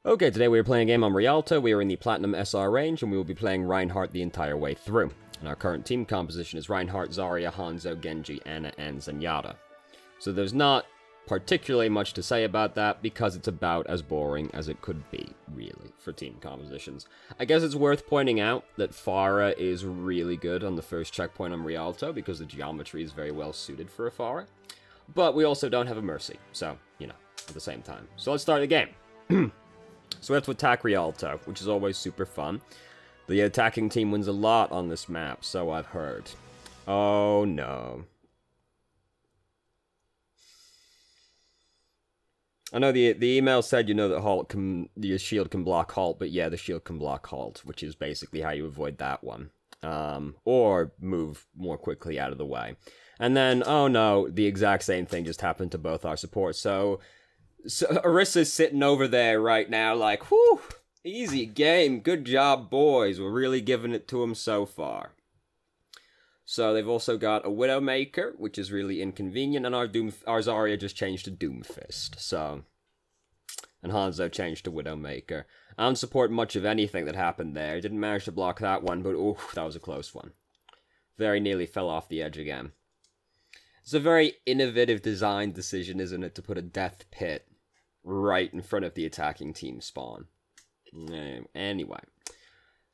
Okay, today we are playing a game on Rialto. We are in the Platinum SR range, and we will be playing Reinhardt the entire way through. And our current team composition is Reinhardt, Zarya, Hanzo, Genji, Ana, and Zenyatta. So there's not particularly much to say about that, because it's about as boring as it could be, really, for team compositions. I guess it's worth pointing out that Pharah is really good on the first checkpoint on Rialto, because the geometry is very well suited for a Pharah. But we also don't have a Mercy, so, you know, at the same time. So let's start the game. So we have to attack Rialto, which is always super fun. The attacking team wins a lot on this map, so I've heard. Oh no. I know the email said, you know, that the shield can block halt, but yeah, the shield can block halt, which is basically how you avoid that one. Or move more quickly out of the way. And then, oh no, the exact same thing just happened to both our supports, So Orissa's sitting over there right now like, whew, easy game, good job, boys. We're really giving it to them so far. So they've also got a Widowmaker, which is really inconvenient, and our Zarya just changed to Doomfist, so... And Hanzo changed to Widowmaker. I don't support much of anything that happened there. Didn't manage to block that one, but ooh, that was a close one. Very nearly fell off the edge again. It's a very innovative design decision, isn't it, to put a death pit right in front of the attacking team spawn. Anyway.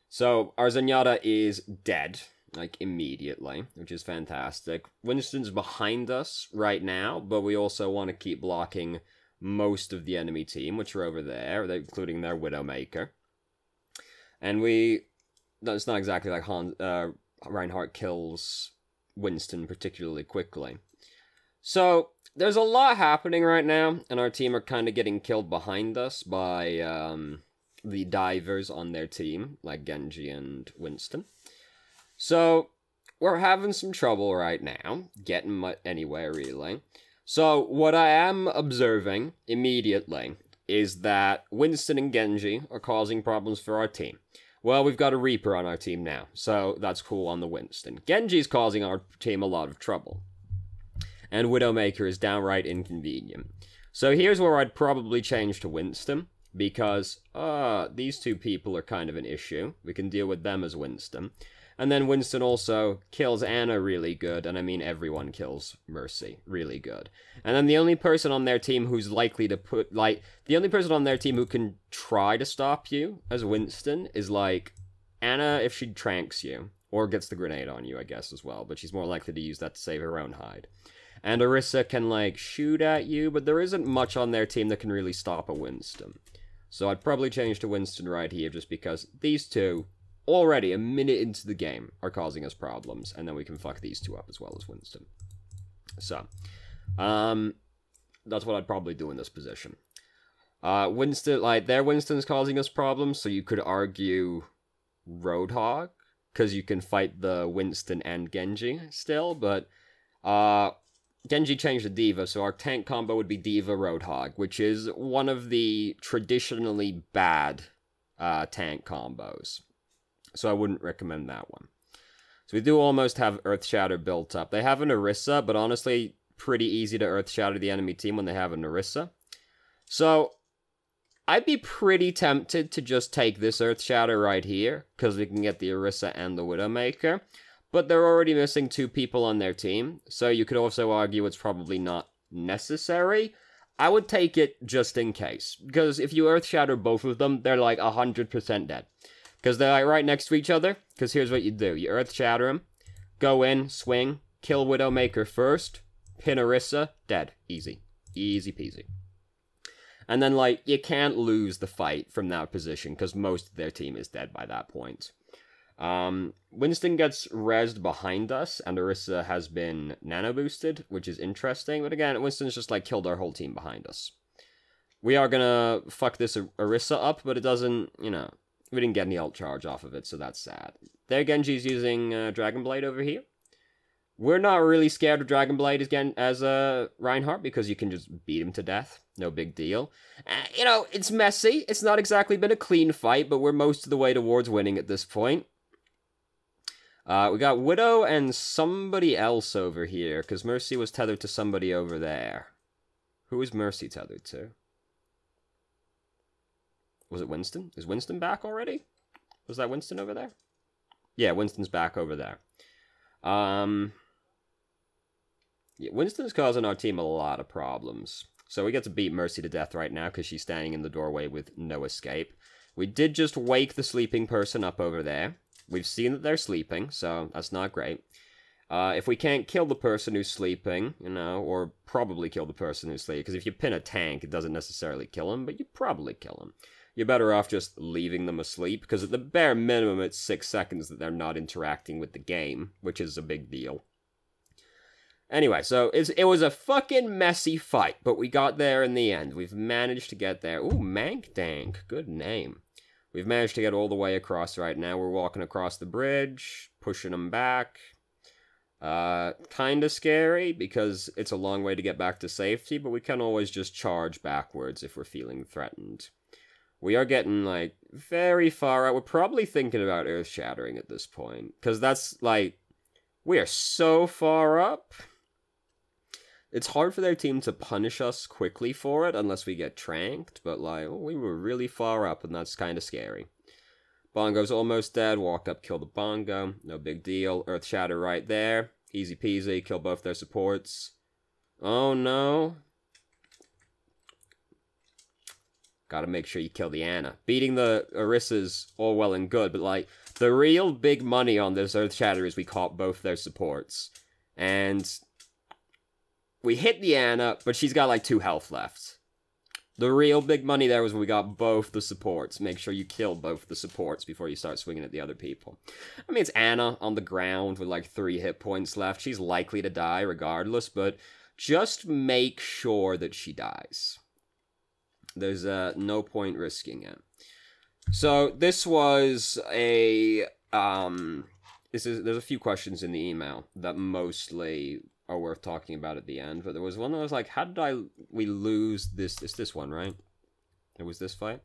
So, our Zenyatta is dead, like, immediately, which is fantastic. Winston's behind us right now, but we also want to keep blocking most of the enemy team, which are over there, including their Widowmaker. And that's not exactly like Reinhardt kills Winston particularly quickly. So, there's a lot happening right now, and our team are kind of getting killed behind us by the divers on their team, like Genji and Winston. So, we're having some trouble right now, getting anywhere, really. So, what I am observing immediately is that Winston and Genji are causing problems for our team. Well, we've got a Reaper on our team now, so that's cool on the Winston. Genji's causing our team a lot of trouble. And Widowmaker is downright inconvenient. So here's where I'd probably change to Winston, because these two people are kind of an issue. We can deal with them as Winston. And then Winston also kills Ana really good, and I mean everyone kills Mercy really good. And then the only person on their team who's likely to the only person on their team who can try to stop you as Winston is, like, Ana if she tranks you, or gets the grenade on you, I guess, as well, but she's more likely to use that to save her own hide. And Orisa can, like, shoot at you, but there isn't much on their team that can really stop a Winston. So I'd probably change to Winston right here, just because these two, already a minute into the game, are causing us problems, and then we can fuck these two up as well as Winston. So, that's what I'd probably do in this position. Winston, like, their Winston's causing us problems, so you could argue Roadhog, because you can fight the Winston and Genji still, but, Genji changed to D.Va, so our tank combo would be D.Va Roadhog, which is one of the traditionally bad tank combos. So I wouldn't recommend that one. So we do almost have Earth Shatter built up. They have an Orisa, but honestly, pretty easy to Earth Shatter the enemy team when they have an Orisa. So I'd be pretty tempted to just take this Earth Shatter right here, because we can get the Orisa and the Widowmaker. But they're already missing two people on their team, so you could also argue it's probably not necessary. I would take it just in case, because if you Earth Shatter both of them, they're like 100% dead. Because they're like right next to each other, because here's what you do. You Earth Shatter them, go in, swing, kill Widowmaker first, pin Orisa, dead. Easy. Easy peasy. And then, like, you can't lose the fight from that position, because most of their team is dead by that point. Winston gets rezzed behind us, and Orisa has been nano-boosted, which is interesting, but again, Winston's just, like, killed our whole team behind us. We are gonna fuck this Orisa up, but it doesn't, you know, we didn't get any ult charge off of it, so that's sad. Their Genji's using Dragon Blade over here. We're not really scared of Dragon Blade as Reinhardt, because you can just beat him to death. No big deal. You know, it's messy. It's not exactly been a clean fight, but we're most of the way towards winning at this point. We got Widow and somebody else over here, because Mercy was tethered to somebody over there. Who is Mercy tethered to? Was it Winston? Is Winston back already? Was that Winston over there? Yeah, Winston's back over there. Yeah, Winston's causing our team a lot of problems. So we get to beat Mercy to death right now because she's standing in the doorway with no escape. We did just wake the sleeping person up over there. We've seen that they're sleeping, so that's not great. If we can't kill the person who's sleeping, you know, or probably kill the person who's sleeping, because if you pin a tank, it doesn't necessarily kill him, but you probably kill him. You're better off just leaving them asleep, because at the bare minimum, it's 6 seconds that they're not interacting with the game, which is a big deal. Anyway, so it was a fucking messy fight, but we got there in the end. We've managed to get there. Ooh, Mank Dank. Good name. We've managed to get all the way across right now. We're walking across the bridge, pushing them back. Kinda scary, because it's a long way to get back to safety, but we can always just charge backwards if we're feeling threatened. We are getting, like, very far out. We're probably thinking about earth-shattering at this point, because that's, like, we are so far up. It's hard for their team to punish us quickly for it, unless we get tranked, but, like, we were really far up, and that's kind of scary. Bongo's almost dead. Walk up, kill the Bongo. No big deal. Earth Shatter right there. Easy peasy. Kill both their supports. Oh, no. Gotta make sure you kill the Ana. Beating the Orissa's all well and good, but, like, the real big money on this Earth Shatter is we caught both their supports. And we hit the Ana, but she's got, like, 2 health left. The real big money there was when we got both the supports. Make sure you kill both the supports before you start swinging at the other people. I mean, it's Ana on the ground with like 3 hit points left. She's likely to die regardless, but just make sure that she dies. There's no point risking it. So this was a... there's a few questions in the email that mostly are worth talking about at the end, but there was one that was like, how did we lose this? It's this one, right? It was this fight?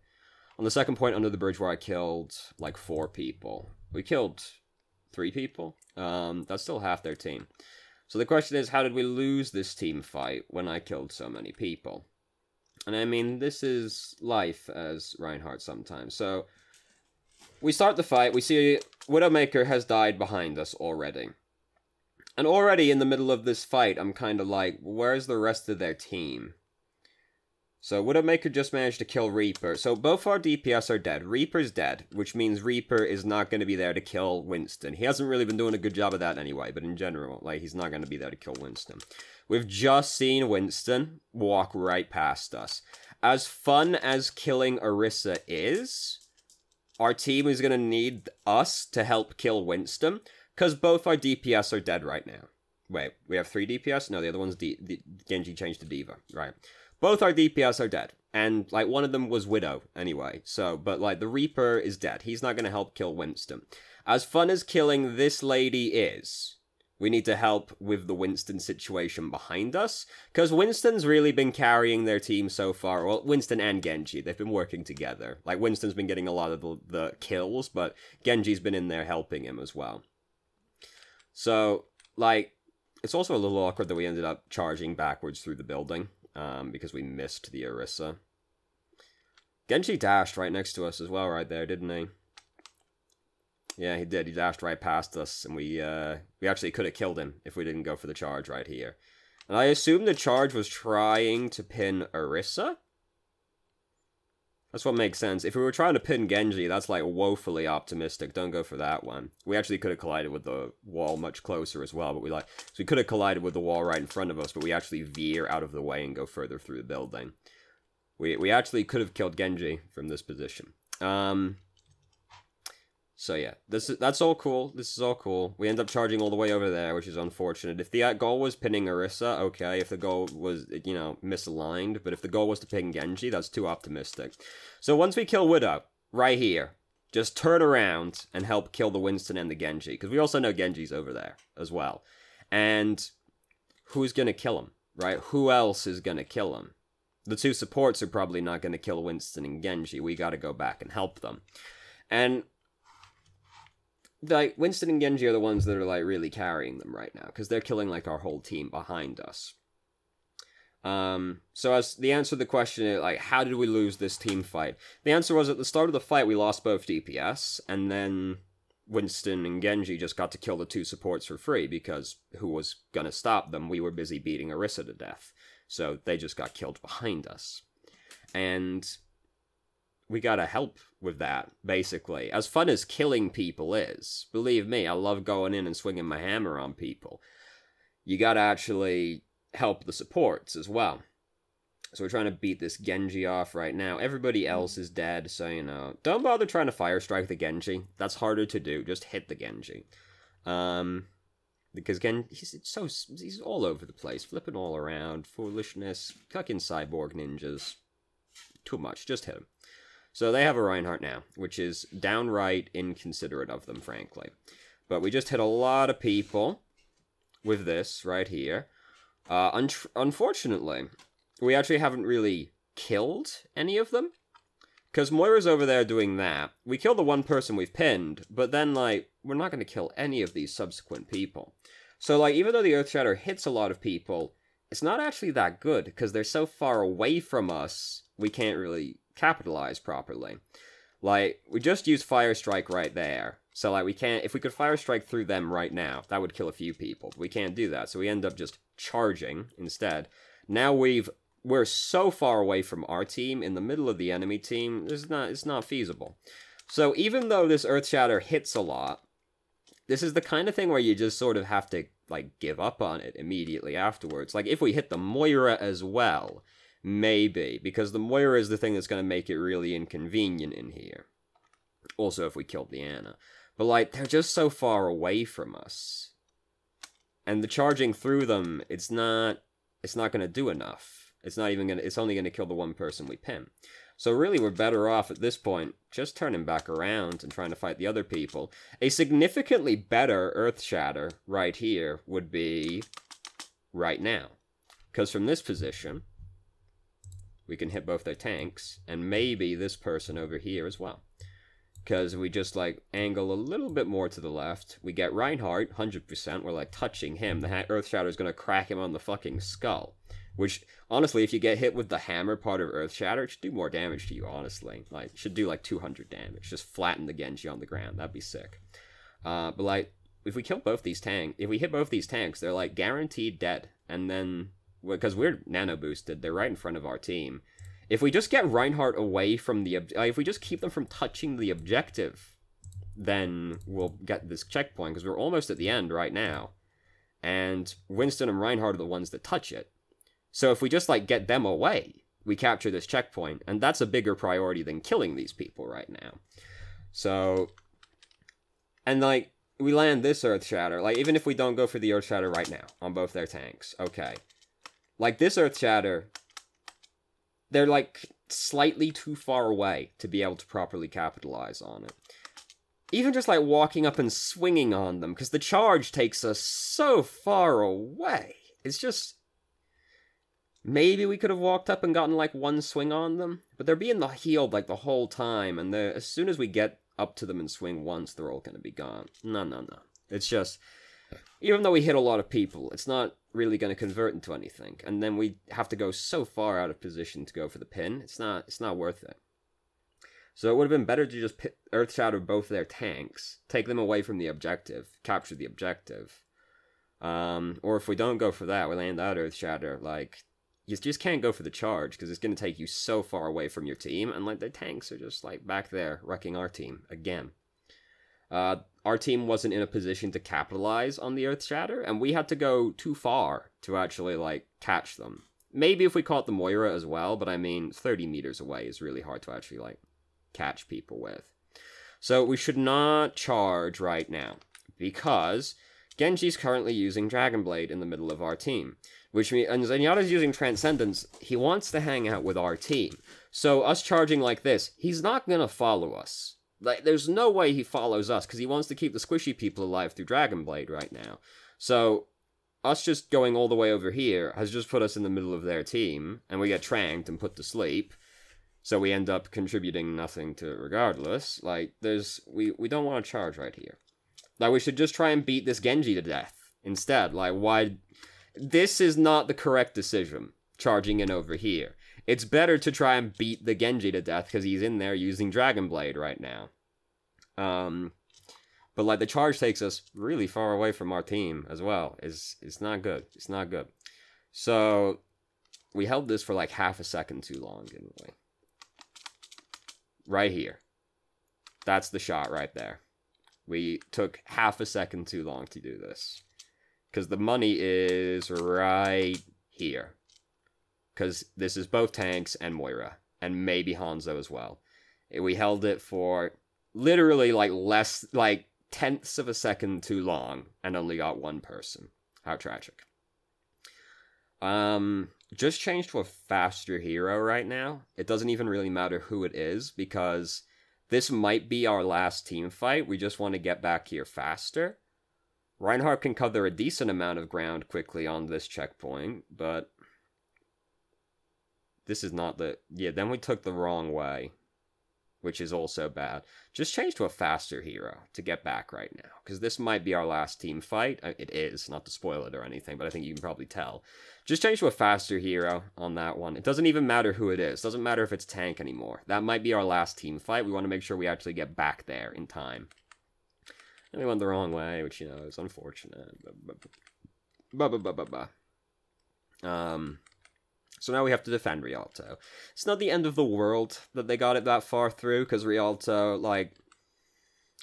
On the second point under the bridge where I killed, like, 4 people. We killed 3 people? That's still half their team. So the question is, how did we lose this team fight when I killed so many people? And I mean, this is life as Reinhardt sometimes. So, we start the fight, we see Widowmaker has died behind us already. And already in the middle of this fight, I'm kind of like, where's the rest of their team? So Widowmaker just managed to kill Reaper. So both our DPS are dead. Reaper's dead, which means Reaper is not going to be there to kill Winston. He hasn't really been doing a good job of that anyway, but in general, like, he's not going to be there to kill Winston. We've just seen Winston walk right past us. As fun as killing Orisa is, our team is going to need us to help kill Winston. Because both our DPS are dead right now. Wait, we have 3 DPS? No, the other one's Genji changed to Diva. Right. Both our DPS are dead. And, like, one of them was Widow, anyway. So, but, like, the Reaper is dead. He's not going to help kill Winston. As fun as killing this lady is, we need to help with the Winston situation behind us. Because Winston's really been carrying their team so far. Well, Winston and Genji, they've been working together. Like, Winston's been getting a lot of the kills, but Genji's been in there helping him as well. So, like, it's also a little awkward that we ended up charging backwards through the building, because we missed the Orisa. Genji dashed right next to us as well right there, didn't he? Yeah, he did. He dashed right past us, and we actually could have killed him if we didn't go for the charge right here. And I assume the charge was trying to pin Orisa? That's what makes sense. If we were trying to pin Genji, that's, like, woefully optimistic. Don't go for that one. We actually could have collided with the wall much closer as well, but so we could have collided with the wall right in front of us, but we actually veer out of the way and go further through the building. We actually could have killed Genji from this position. So yeah, that's all cool. This is all cool. We end up charging all the way over there, which is unfortunate. If the goal was pinning Orisa, okay. If the goal was, you know, misaligned, but if the goal was to pin Genji, that's too optimistic. So once we kill Widow, right here, just turn around and help kill the Winston and the Genji, because we also know Genji's over there as well. And who's gonna kill him, right? Who else is gonna kill him? The 2 supports are probably not gonna kill Winston and Genji. We gotta go back and help them. And like, Winston and Genji are the ones that are, like, really carrying them right now, because they're killing, like, our whole team behind us. So as the answer to the question is, like, how did we lose this team fight? The answer was, at the start of the fight, we lost both DPS, and then Winston and Genji just got to kill the 2 supports for free, because who was gonna stop them? We were busy beating Orisa to death. So they just got killed behind us. And we gotta help with that, basically. As fun as killing people is, believe me, I love going in and swinging my hammer on people. You gotta actually help the supports as well. So we're trying to beat this Genji off right now. Everybody else is dead, so, you know, don't bother trying to fire strike the Genji. That's harder to do. Just hit the Genji. Because he's all over the place, flipping all around, foolishness, cucking cyborg ninjas. Too much. Just hit him. So they have a Reinhardt now, which is downright inconsiderate of them, frankly. But we just hit a lot of people with this right here. Unfortunately, we actually haven't really killed any of them. Because Moira's over there doing that. We killed the one person we've pinned, but then, like, we're not going to kill any of these subsequent people. So, like, even though the Earthshatter hits a lot of people, it's not actually that good, because they're so far away from us, we can't really capitalize properly. Like, we just used Fire Strike right there. So, like, we can't... If we could Fire Strike through them right now, that would kill a few people. But we can't do that, so we end up just charging instead. Now we're so far away from our team, in the middle of the enemy team, it's not feasible. So even though this Earthshatter hits a lot, this is the kind of thing where you just sort of have to, like, give up on it immediately afterwards. Like, if we hit the Moira as well, maybe, because the Moira is the thing that's going to make it really inconvenient in here. Also, if we killed the Ana. But, like, they're just so far away from us. And the charging through them, it's not going to do enough. It's only going to kill the one person we pin. So really, we're better off at this point just turning back around and trying to fight the other people. A significantly better Earthshatter right here would be right now. Because from this position, we can hit both their tanks, and maybe this person over here as well. Because we just, like, angle a little bit more to the left. We get Reinhardt, 100%. We're, like, touching him. The Earthshatter is going to crack him on the fucking skull. Which, honestly, if you get hit with the hammer part of Earthshatter, it should do more damage to you, honestly. Like, it should do, like, 200 damage. Just flatten the Genji on the ground. That'd be sick. But, like, if we kill both these tanks... If we hit both these tanks, they're, like, guaranteed dead. And then... Because we're nano-boosted, they're right in front of our team. If we just get Reinhardt away from the... if we just keep them from touching the objective, then we'll get this checkpoint, because we're almost at the end right now. And Winston and Reinhardt are the ones that touch it. So if we just, like, get them away, we capture this checkpoint, and that's a bigger priority than killing these people right now. So... And, like, we land this Earthshatter. Like, even if we don't go for the Earthshatter right now, on both their tanks, okay. Like, this Earthshatter... They're, like, slightly too far away to be able to properly capitalize on it. Even just, like, walking up and swinging on them, because the charge takes us so far away. It's just... Maybe we could have walked up and gotten, like, one swing on them, but they're being healed, like, the whole time, and as soon as we get up to them and swing once, they're all gonna be gone. No. It's just... Even though we hit a lot of people, it's not really going to convert into anything. And then we have to go so far out of position to go for the pin. It's not worth it. So it would have been better to just Earthshatter both their tanks, take them away from the objective, capture the objective. Or if we don't go for that, we land that Earthshatter, like, you just can't go for the charge, because it's going to take you so far away from your team, and, like, their tanks are just, like, back there, wrecking our team, again. Our team wasn't in a position to capitalize on the Earthshatter, and we had to go too far to actually, like, catch them. Maybe if we caught the Moira as well, but I mean, 30 meters away is really hard to actually, like, catch people with. So we should not charge right now, because Genji's currently using Dragon Blade in the middle of our team, which means, and Zenyatta's using Transcendence. He wants to hang out with our team. So us charging like this, he's not gonna follow us. Like, there's no way he follows us, because he wants to keep the squishy people alive through Dragon Blade right now. So, us just going all the way over here has just put us in the middle of their team, and we get tranked and put to sleep. So we end up contributing nothing to it regardless. Like, we don't want to charge right here. Like, we should just try and beat this Genji to death instead. Like, why... This is not the correct decision. charging in over here. It's better to try and beat the Genji to death because he's in there using Dragon Blade right now. But like the charge takes us really far away from our team as well. It's not good. It's not good. So we held this for like half a second too long, didn't we? Right here. That's the shot right there. We took half a second too long to do this. Because the money is right here. Because this is both tanks and Moira. And maybe Hanzo as well. We held it for literally like tenths of a second too long. And only got one person. How tragic. Just change to a faster hero right now. It doesn't even really matter who it is. Because this might be our last team fight. We just want to get back here faster. Reinhardt can cover a decent amount of ground quickly on this checkpoint, but this is not the... Yeah, then we took the wrong way, which is also bad. Just change to a faster hero to get back right now, because this might be our last team fight. It is, not to spoil it or anything, but I think you can probably tell. Just change to a faster hero on that one. It doesn't even matter who it is. It doesn't matter if it's tank anymore. That might be our last team fight. We want to make sure we actually get back there in time. And we went the wrong way, which, you know, is unfortunate. So now we have to defend Rialto. It's not the end of the world that they got it that far through, because Rialto, like...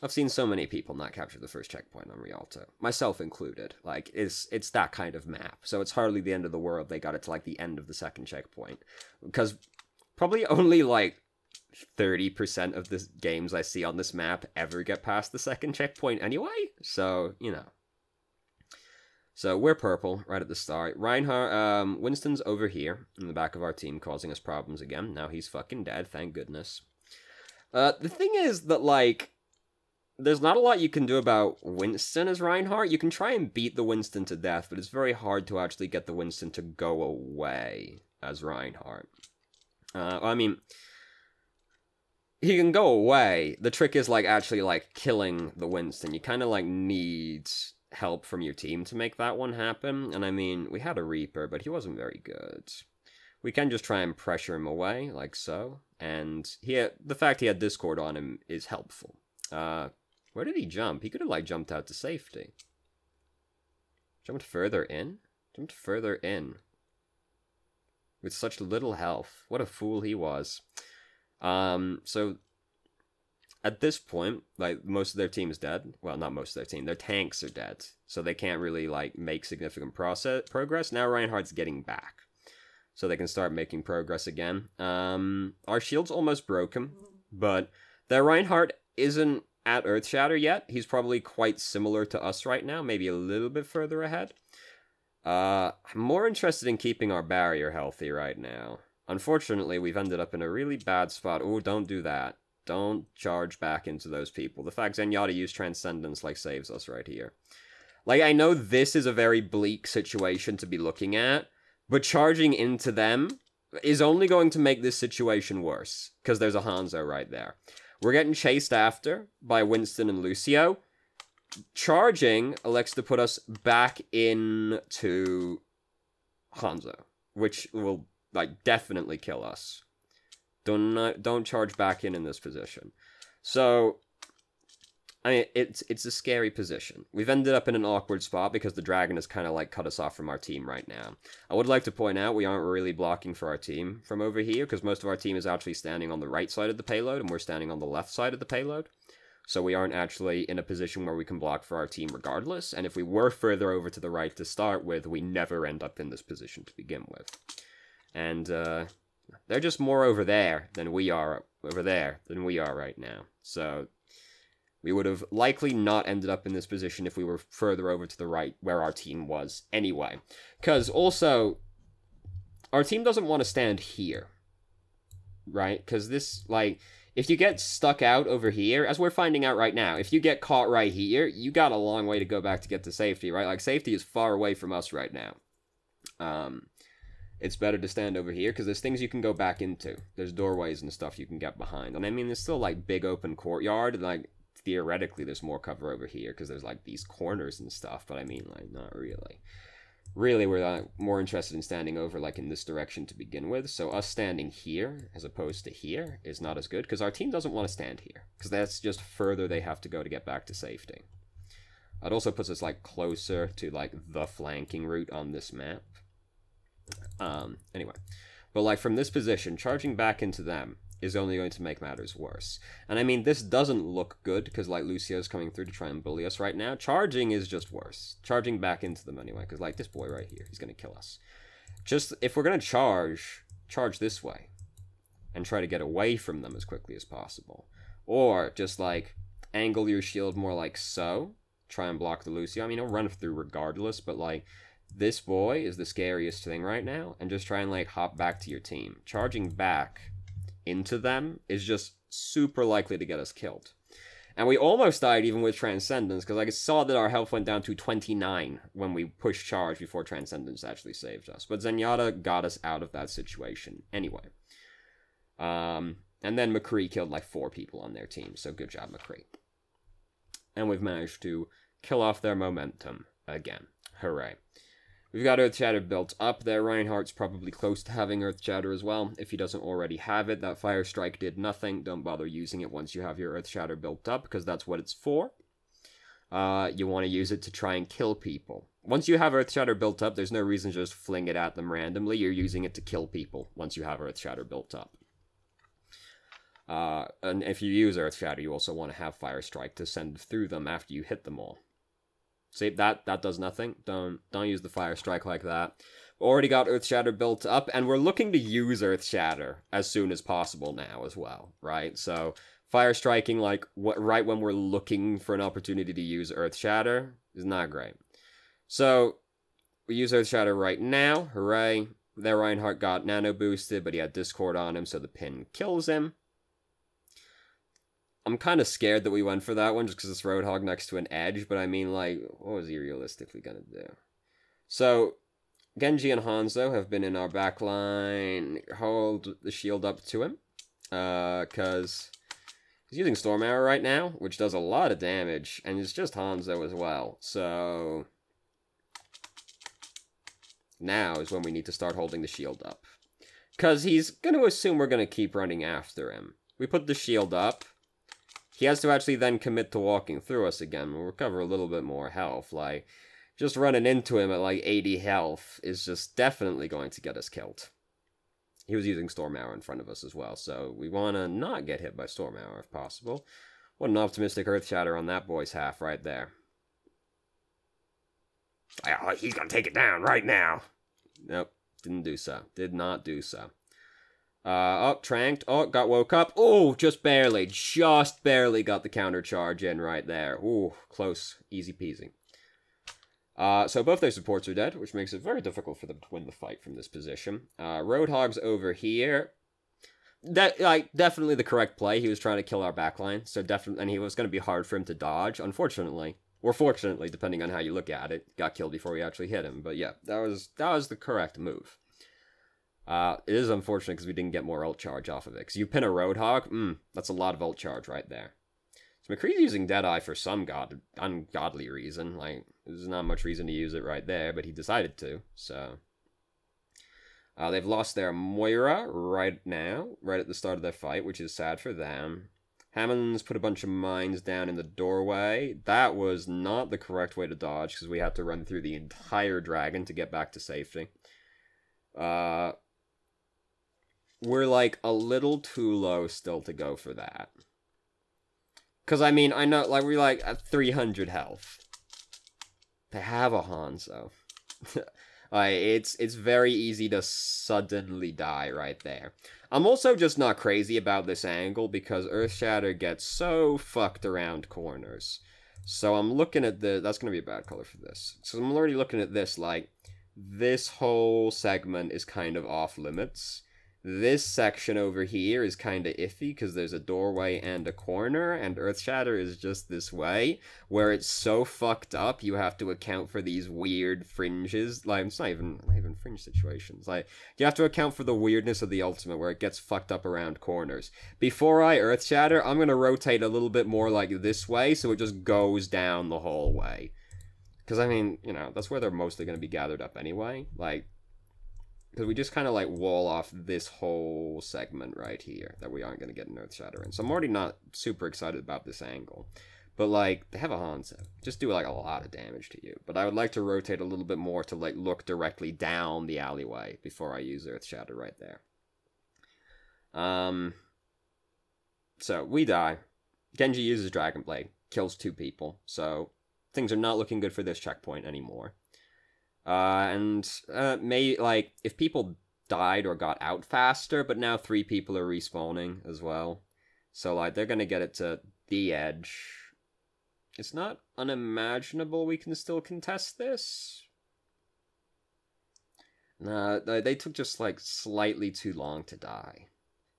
I've seen so many people not capture the first checkpoint on Rialto. Myself included. Like, it's that kind of map. So it's hardly the end of the world they got it to, like, the end of the second checkpoint. Because probably only, like... 30% of the games I see on this map ever get past the second checkpoint anyway, so, you know. So, we're purple right at the start. Reinhardt, Winston's over here in the back of our team causing us problems again. Now he's fucking dead, thank goodness. The thing is that, like, there's not a lot you can do about Winston as Reinhardt. You can try and beat the Winston to death, but it's very hard to actually get the Winston to go away as Reinhardt. I mean... He can go away. The trick is, like, actually, like, killing the Winston. You kind of, like, need help from your team to make that one happen. And, I mean, we had a Reaper, but he wasn't very good. We can just try and pressure him away, like so. And the fact he had Discord on him is helpful. Where did he jump? He could have, like, jumped out to safety. Jumped further in? Jumped further in. With such little health. What a fool he was. So, at this point, like, most of their team is dead. Well, not most of their team. Their tanks are dead. So they can't really, like, make significant progress. Now Reinhardt's getting back. So they can start making progress again. Our shield's almost broken. But their Reinhardt isn't at Earthshatter yet. He's probably quite similar to us right now. Maybe a little bit further ahead. I'm more interested in keeping our barrier healthy right now. Unfortunately, we've ended up in a really bad spot. Oh, don't do that. Don't charge back into those people. The fact Zenyatta used Transcendence, like, saves us right here. Like, I know this is a very bleak situation to be looking at, but charging into them is only going to make this situation worse, because there's a Hanzo right there. We're getting chased after by Winston and Lucio. Charging elects to put us back into Hanzo, which will... like, definitely kill us. Don't charge back in this position. So, I mean, it's a scary position. We've ended up in an awkward spot because the dragon has kind of, like, cut us off from our team right now. I would like to point out we aren't really blocking for our team from over here, because most of our team is actually standing on the right side of the payload, and we're standing on the left side of the payload. So we aren't actually in a position where we can block for our team regardless, and if we were further over to the right to start with, we never end up in this position to begin with. And, they're just more over there than we are right now. So, we would have likely not ended up in this position if we were further over to the right where our team was anyway. Because, also, our team doesn't want to stand here. Right? Because this, like, if you get stuck out over here, as we're finding out right now, if you get caught right here, you got a long way to go back to get to safety, right? Like, safety is far away from us right now. It's better to stand over here, because there's things you can go back into. There's doorways and stuff you can get behind. And I mean, there's still, like, big open courtyard, and, like, theoretically there's more cover over here, because there's, like, these corners and stuff, but I mean, like, not really. really we're more interested in standing over like in this direction to begin with. So us standing here as opposed to here is not as good because our team doesn't want to stand here because that's just further they have to go to get back to safety. It also puts us like closer to like the flanking route on this map. Anyway, but like from this position, charging back into them is only going to make matters worse. And I mean, this doesn't look good because like Lucio's coming through to try and bully us right now. Charging is just worse. Charging back into them anyway, because like this boy right here, he's going to kill us. Just, if we're going to charge this way and try to get away from them as quickly as possible. Or just like angle your shield more like so, try and block the Lucio. I mean, he'll run through regardless, but like this boy is the scariest thing right now, and just try and like hop back to your team. Charging back into them is just super likely to get us killed. And we almost died even with Transcendence, because I saw that our health went down to 29 when we pushed charge before Transcendence actually saved us. But Zenyatta got us out of that situation anyway. And then McCree killed like 4 people on their team, so good job, McCree. And we've managed to kill off their momentum again. Hooray. We've got Earth Shatter built up there. Reinhardt's probably close to having Earth Shatter as well. If he doesn't already have it, that Fire Strike did nothing. Don't bother using it once you have your Earth Shatter built up, because that's what it's for. You want to use it to try and kill people. Once you have Earth Shatter built up, there's no reason to just fling it at them randomly. You're using it to kill people once you have Earth Shatter built up. And if you use Earth Shatter, you also want to have Fire Strike to send through them after you hit them all. See, that does nothing. Don't use the Fire Strike like that. Already got Earth Shatter built up, and we're looking to use Earth Shatter as soon as possible now as well, right? So, Fire Striking, like, right when we're looking for an opportunity to use Earth Shatter is not great. So, we use Earth Shatter right now. Hooray. There, Reinhardt got nano boosted, but he had Discord on him, so the pin kills him. I'm kind of scared that we went for that one just because it's Roadhog next to an edge, but I mean, like, what was he realistically going to do? So, Genji and Hanzo have been in our backline. Hold the shield up to him, because he's using Storm Arrow right now, which does a lot of damage, and it's just Hanzo as well. So, now is when we need to start holding the shield up. Because he's going to assume we're going to keep running after him. We put the shield up. He has to actually then commit to walking through us again. We'll recover a little bit more health. Like, just running into him at like 80 health is just definitely going to get us killed. He was using Storm Arrow in front of us as well, so we want to not get hit by Storm Arrow if possible. What an optimistic Earth Shatter on that boy's half right there. Oh, he's gonna take it down right now. Nope, didn't do so. Did not do so. Oh, tranked. Oh, got woke up. Oh, just barely got the counter charge in right there. Ooh, close. Easy peasy. So both their supports are dead, which makes it very difficult for them to win the fight from this position. Roadhog's over here. Definitely the correct play. He was trying to kill our backline, so definitely, and he was going to be hard for him to dodge, unfortunately. Or fortunately, depending on how you look at it. Got killed before we actually hit him, but yeah, that was the correct move. It is unfortunate because we didn't get more ult charge off of it. Because you pin a Roadhog, that's a lot of ult charge right there. So McCree's using Deadeye for some ungodly reason. Like, there's not much reason to use it right there, but he decided to, so. They've lost their Moira right now, right at the start of their fight, which is sad for them. Hammond's put a bunch of mines down in the doorway. That was not the correct way to dodge, because we had to run through the entire dragon to get back to safety. We're, like, a little too low still to go for that. Because, I mean, I know, like, we're, like, at 300 health. They have a Hanzo. Like, it's very easy to suddenly die right there. I'm also just not crazy about this angle, because Earthshatter gets so fucked around corners. So I'm looking at the... That's going to be a bad color for this. So I'm already looking at this, like, this whole segment is kind of off limits. This section over here is kind of iffy because there's a doorway and a corner, and Earthshatter is just this way, where it's so fucked up you have to account for these weird fringes. Like, it's not even fringe situations. Like, you have to account for the weirdness of the ultimate, where it gets fucked up around corners. Before I Earthshatter, I'm going to rotate a little bit more like this way, so it just goes down the whole way. Because, I mean, you know, that's where they're mostly going to be gathered up anyway. Like, because we just kind of, like, wall off this whole segment right here that we aren't going to get an Earthshatter in. So I'm already not super excited about this angle. But, like, they have a Hanzo. Just do, like, a lot of damage to you. But I would like to rotate a little bit more to, like, look directly down the alleyway before I use Earthshatter right there. So, we die. Genji uses Dragon Blade. Kills 2 people. So, things are not looking good for this checkpoint anymore. If people died or got out faster, but now 3 people are respawning as well. So, like, they're gonna get it to the edge. It's not unimaginable we can still contest this. Nah, they took just, like, slightly too long to die.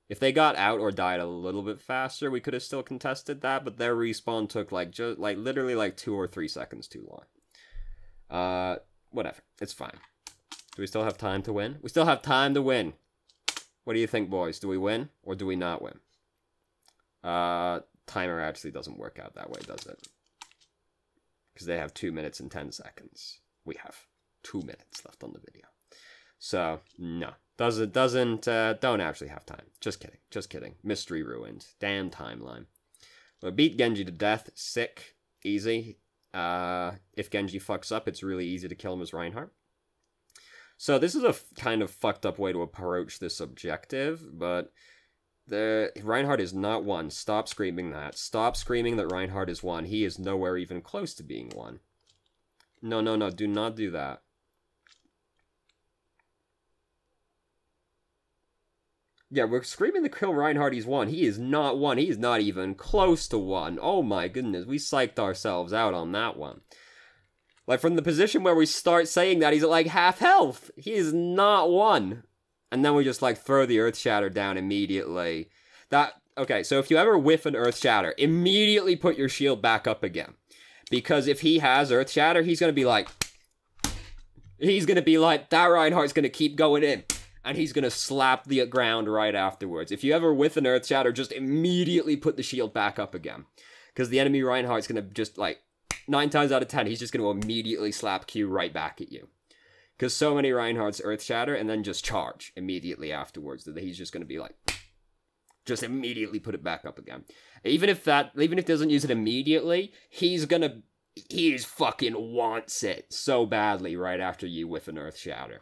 If they got out or died a little bit faster, we could have still contested that, but their respawn took, like, literally, like, 2 or 3 seconds too long. Whatever. It's fine. Do we still have time to win? We still have time to win. What do you think, boys? Do we win, or do we not win? Timer actually doesn't work out that way, does it? Because they have 2 minutes and 10 seconds. We have 2 minutes left on the video. So, no. Don't actually have time. Just kidding. Just kidding. Mystery ruined. Damn timeline. We'll beat Genji to death. Sick. Easy. If Genji fucks up, it's really easy to kill him as Reinhardt. So this is a kind of fucked up way to approach this objective, but Reinhardt is not one. Stop screaming that. Stop screaming that Reinhardt is one. He is nowhere even close to being one. No, no, no. Do not do that. Yeah, we're screaming to kill Reinhardt, he's one. He is not one. He is not even close to one. Oh my goodness, we psyched ourselves out on that one. Like, from the position where we start saying that, he's at, like, half health. He is not one. And then we just, like, throw the Earthshatter down immediately. Okay, so if you ever whiff an Earthshatter, immediately put your shield back up again. Because if he has Earthshatter, he's gonna be like, that Reinhardt's gonna keep going in. And he's going to slap the ground right afterwards. If you ever whiff an Earthshatter, just immediately put the shield back up again. Because the enemy Reinhardt's going to just, like, 9 times out of 10, he's just going to immediately slap Q right back at you. Because so many Reinhardts Earthshatter and then just charge immediately afterwards. That he's just going to be like, just immediately put it back up again. Even if he doesn't use it immediately, he fucking wants it so badly right after you whiff an Earthshatter.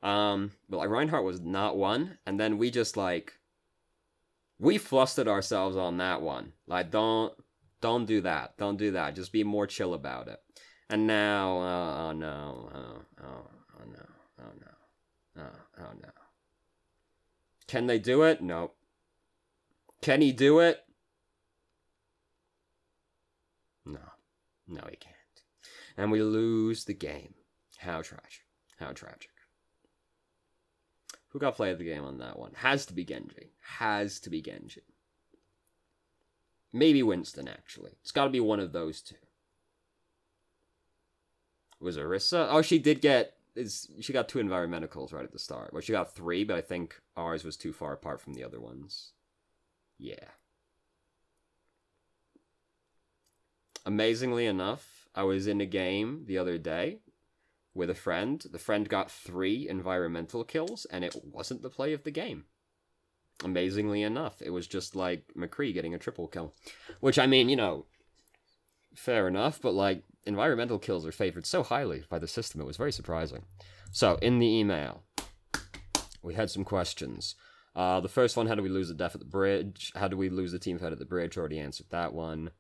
But, like, Reinhardt was not one, and then we just, like, we flustered ourselves on that one. Like, don't do that. Don't do that. Just be more chill about it. And now, oh no. Can they do it? Nope. Can he do it? No. No, he can't. And we lose the game. How tragic. How tragic. Who got play of the game on that one? Has to be Genji. Has to be Genji. Maybe Winston, actually. It's got to be one of those two. Was Orisa? Oh, she did get... She got 2 environmentals right at the start. Well, she got 3, but I think ours was too far apart from the other ones. Yeah. Amazingly enough, I was in a game the other day with a friend. The friend got 3 environmental kills, and it wasn't the play of the game. Amazingly enough, it was just, like, McCree getting a triple kill. Which, I mean, you know, fair enough, but, like, environmental kills are favored so highly by the system, it was very surprising. So, in the email, we had some questions. The first one, how do we lose the def at the bridge? How do we lose the team fight at the bridge? Already answered that one.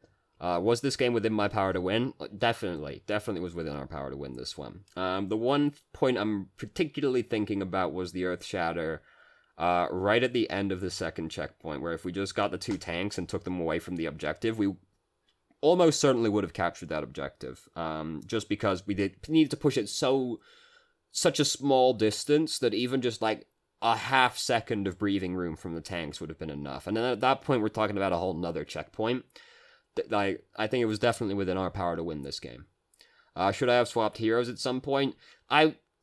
Was this game within my power to win? Definitely. Definitely was within our power to win this one. The one point I'm particularly thinking about was the Earthshatter right at the end of the second checkpoint, where if we just got the 2 tanks and took them away from the objective, we almost certainly would have captured that objective. Just because we needed to push it such a small distance that even just, like, a half second of breathing room from the tanks would have been enough. And then at that point, we're talking about a whole nother checkpoint. Like, I think it was definitely within our power to win this game. Should I have swapped heroes at some point?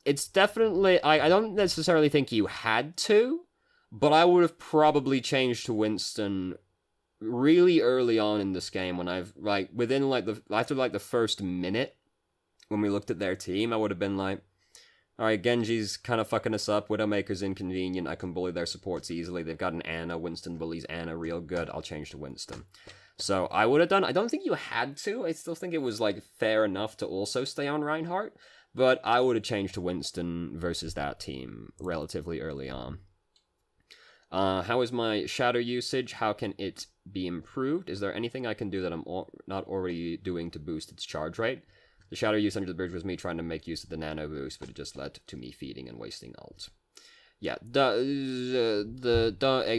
It's definitely... I don't necessarily think you had to, but I would have probably changed to Winston really early on in this game when I've, like, within, like, after, like, the first minute when we looked at their team, I would have been like, alright, Genji's kind of fucking us up, Widowmaker's inconvenient, I can bully their supports easily, they've got an Ana, Winston bullies Ana real good, I'll change to Winston. So I would have done, I don't think you had to, I still think it was like fair enough to also stay on Reinhardt, but I would have changed to Winston versus that team relatively early on. How is my shatter usage? How can it be improved? Is there anything I can do that I'm not already doing to boost its charge rate? The shatter use under the bridge was me trying to make use of the nano boost, but it just led to me feeding and wasting ult. Yeah,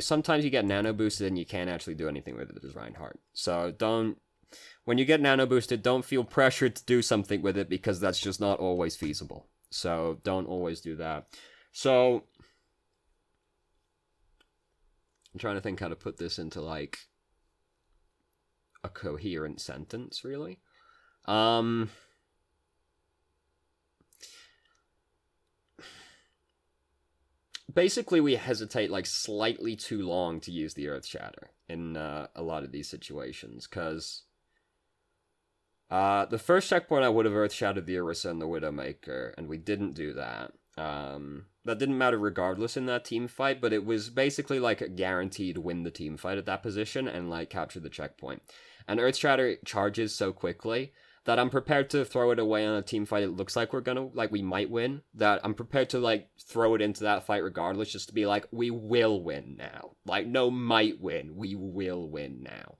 sometimes you get nano boosted and you can't actually do anything with it as Reinhardt. So when you get nano boosted, don't feel pressured to do something with it because that's just not always feasible. So don't always do that. So I'm trying to think how to put this into like a coherent sentence, really. Basically, we hesitate like slightly too long to use the Earth Shatter in a lot of these situations, because the first checkpoint I would have Earth Shattered the Orisa and the Widowmaker, and we didn't do that. That didn't matter regardless in that team fight, but it was basically like a guaranteed win the team fight at that position and like capture the checkpoint. And Earth Shatter charges so quickly that I'm prepared to throw it away on a team fight it looks like we might win, that I'm prepared to, like, throw it into that fight regardless, just to be like, we will win now. Like, no might win, we will win now.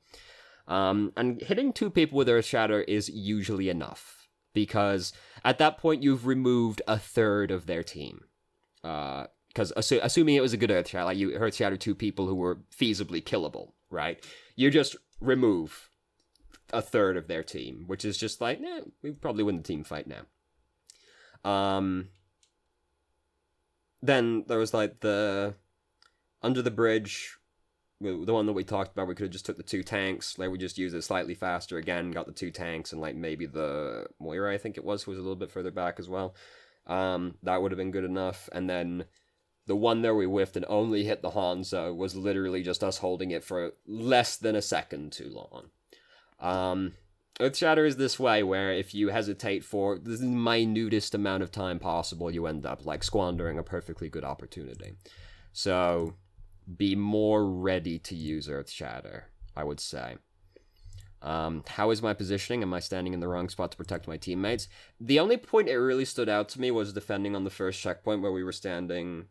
And hitting 2 people with Earth Shatter is usually enough, because at that point you've removed a third of their team. Because assuming it was a good Earth Shatter, like you Earth Shatter 2 people who were feasibly killable, right? You just remove a third of their team, which is just like, we probably win the team fight now. Then there was like the under the bridge, the one that we talked about. We could have just took the 2 tanks, like we just used it slightly faster again, got the 2 tanks, and like maybe the Moira, I think it was a little bit further back as well. That would have been good enough. And then the one there we whiffed and only hit the Hanzo was literally just us holding it for less than a second too long. Earth Shatter is this way, where if you hesitate for the minutest amount of time possible, you end up, like, squandering a perfectly good opportunity. So, be more ready to use Earth Shatter, I would say. How is my positioning? Am I standing in the wrong spot to protect my teammates? The only point it really stood out to me was defending on the first checkpoint, where we were standing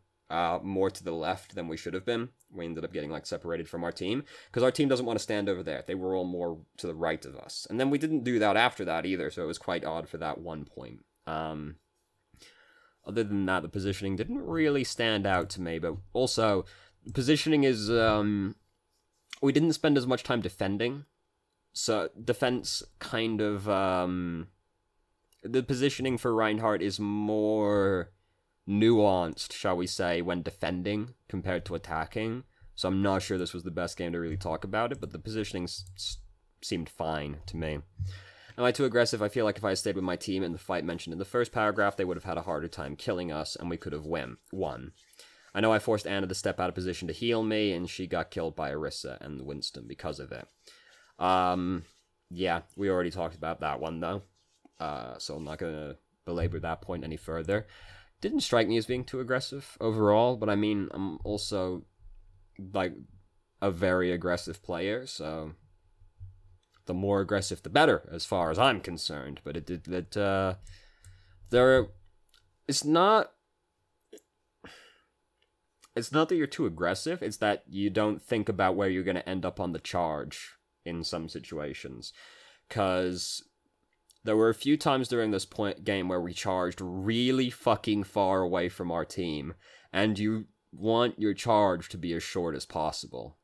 more to the left than we should have been. We ended up getting, like, separated from our team, because our team doesn't want to stand over there. They were all more to the right of us. And then we didn't do that after that either, so it was quite odd for that one point. Other than that, the positioning didn't really stand out to me, but also, positioning is, we didn't spend as much time defending, so defense kind of, the positioning for Reinhardt is more nuanced, shall we say, when defending compared to attacking. So I'm not sure this was the best game to really talk about it, but the positioning seemed fine to me. Am I too aggressive? I feel like if I had stayed with my team in the fight mentioned in the first paragraph, they would have had a harder time killing us, and we could have won. I know I forced Ana to step out of position to heal me, and she got killed by Orisa and Winston because of it. Yeah, we already talked about that one, though. So I'm not going to belabor that point any further. Didn't strike me as being too aggressive overall, but I mean, I'm also, like, a very aggressive player, so the more aggressive the better, as far as I'm concerned. But it's not that you're too aggressive, it's that you don't think about where you're going to end up on the charge in some situations. Because there were a few times during this game where we charged really fucking far away from our team, and you want your charge to be as short as possible.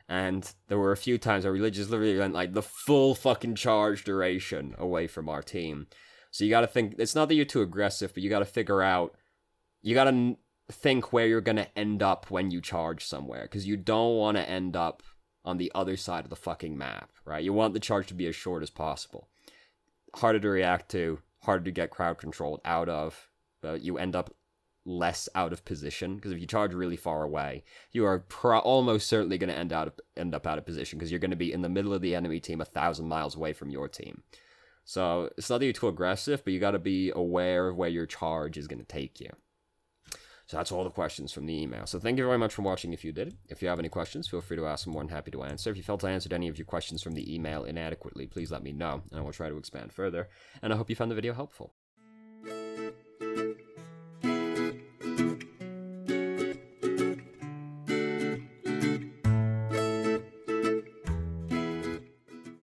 And there were a few times where we just literally went, like, the full fucking charge duration away from our team. So you gotta think, it's not that you're too aggressive, but you gotta figure out, you gotta think where you're gonna end up when you charge somewhere, because you don't want to end up on the other side of the fucking map, right? You want the charge to be as short as possible. Harder to react to, harder to get crowd controlled out of, but you end up less out of position, because if you charge really far away, you are almost certainly going to end up out of position, because you're going to be in the middle of the enemy team 1,000 miles away from your team. So it's not that you're too aggressive, but you got to be aware of where your charge is going to take you. So that's all the questions from the email. So thank you very much for watching if you did. If you have any questions, feel free to ask. I'm more than happy to answer. If you felt I answered any of your questions from the email inadequately, please let me know, and I will try to expand further. And I hope you found the video helpful.